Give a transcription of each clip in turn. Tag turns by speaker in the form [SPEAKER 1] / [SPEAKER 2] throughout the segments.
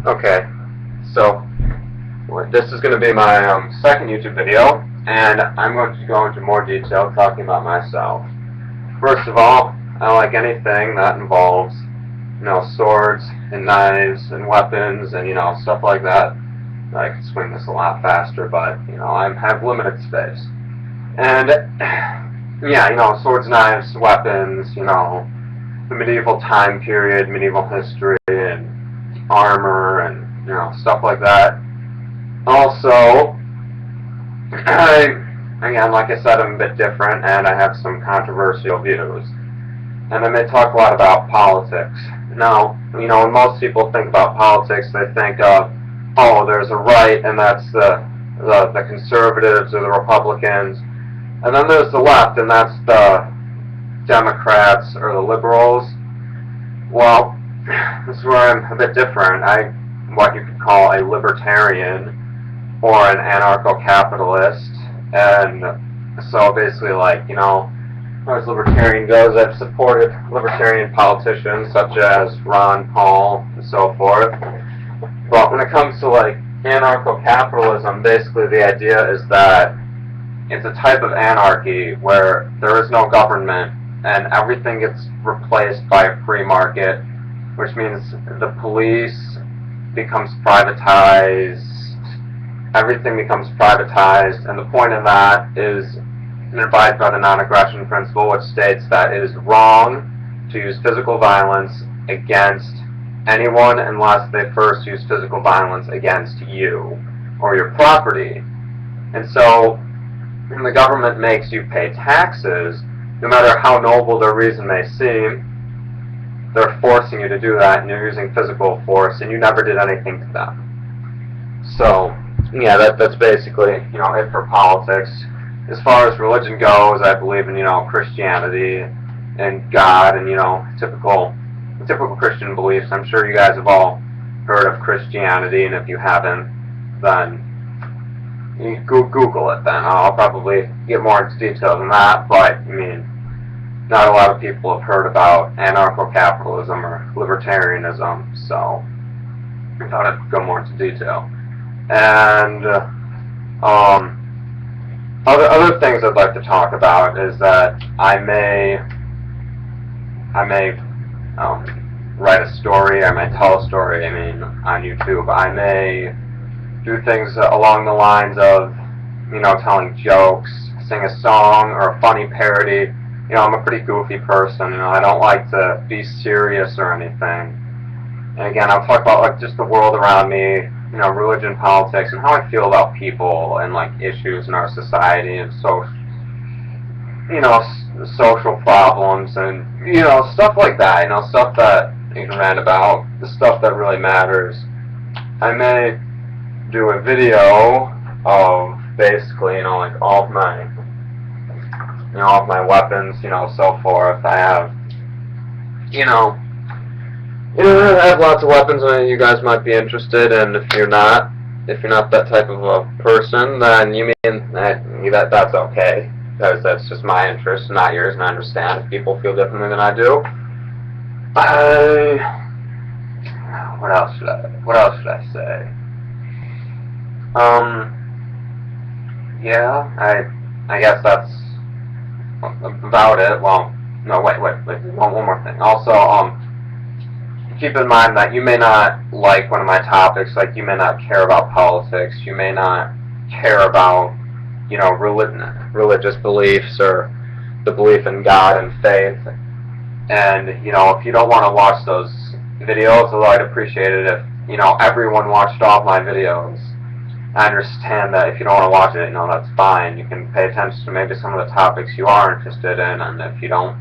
[SPEAKER 1] Okay, so this is going to be my second YouTube video, and I'm going to go into more detail talking about myself. First of all, I don't like anything that involves, swords and knives and weapons and, stuff like that. I could swing this a lot faster, but, I have limited space. And, yeah, swords, knives, weapons, the medieval time period, medieval history, and armor, and, stuff like that. Also, again, like I said, I'm a bit different, and I have some controversial views. And I may talk a lot about politics. Now, when most people think about politics, they think of, oh, there's a right, and that's the conservatives or the Republicans. And then there's the left, and that's the Democrats or the liberals. Well, this is where I'm a bit different. I'm what you could call a libertarian or an anarcho-capitalist. And so basically, as far as libertarian goes, I've supported libertarian politicians such as Ron Paul and so forth. But when it comes to anarcho-capitalism, basically the idea is that it's a type of anarchy where there is no government and everything gets replaced by a free market, which means the police becomes privatized, everything becomes privatized, and the point of that is abides by the non-aggression principle, which states that it is wrong to use physical violence against anyone unless they first use physical violence against you or your property. And so, when the government makes you pay taxes, no matter how noble their reason may seem, they're forcing you to do that, and you're using physical force, and you never did anything to them. So, yeah, that's basically, it for politics. As far as religion goes, I believe in, Christianity and God and, typical Christian beliefs. I'm sure you guys have all heard of Christianity, and if you haven't, then you Google it then. I'll probably get more into detail than that, but, not a lot of people have heard about anarcho-capitalism or libertarianism, so I thought I'd go more into detail. And, other things I'd like to talk about is that I may write a story, I may tell a story, on YouTube. I may do things along the lines of, telling jokes, sing a song, or a funny parody. I'm a pretty goofy person, I don't like to be serious or anything. And again, I'll talk about, just the world around me, religion, politics, and how I feel about people and, issues in our society and social problems and, stuff like that, stuff that you can rant about, the stuff that really matters. I may do a video of basically, all of my, all of my weapons, so forth. I have, I have lots of weapons that you guys might be interested in. If you're not that type of a person, then that's okay, because that's just my interest, not yours, and I understand if people feel differently than I do. What else should I say? Yeah, I guess that's about it. Well, no, wait, one more thing. Also, keep in mind that you may not like one of my topics, you may not care about politics, you may not care about, religious beliefs or the belief in God and faith. And, if you don't want to watch those videos, although I'd appreciate it if, everyone watched all of my videos. I understand that if you don't want to watch it, that's fine. You can pay attention to maybe some of the topics you are interested in, and if you don't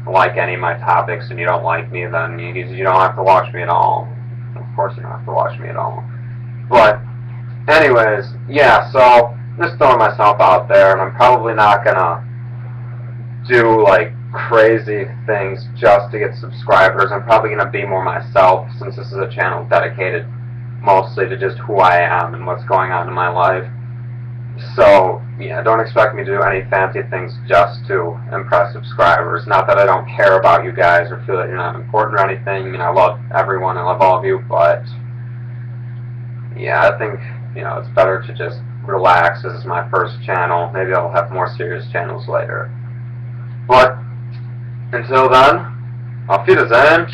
[SPEAKER 1] like any of my topics and you don't like me, then you don't have to watch me at all. Of course you don't have to watch me at all. But, anyways, yeah, so, just throwing myself out there, and I'm probably not gonna do, crazy things just to get subscribers. I'm probably gonna be more myself, since this is a channel dedicated mostly to just who I am and what's going on in my life. So, yeah, don't expect me to do any fancy things just to impress subscribers. Not that I don't care about you guys or feel that you're not important or anything. I love everyone, I love all of you, but yeah, I think, it's better to just relax. This is my first channel. Maybe I'll have more serious channels later. But, until then, auf Wiedersehen.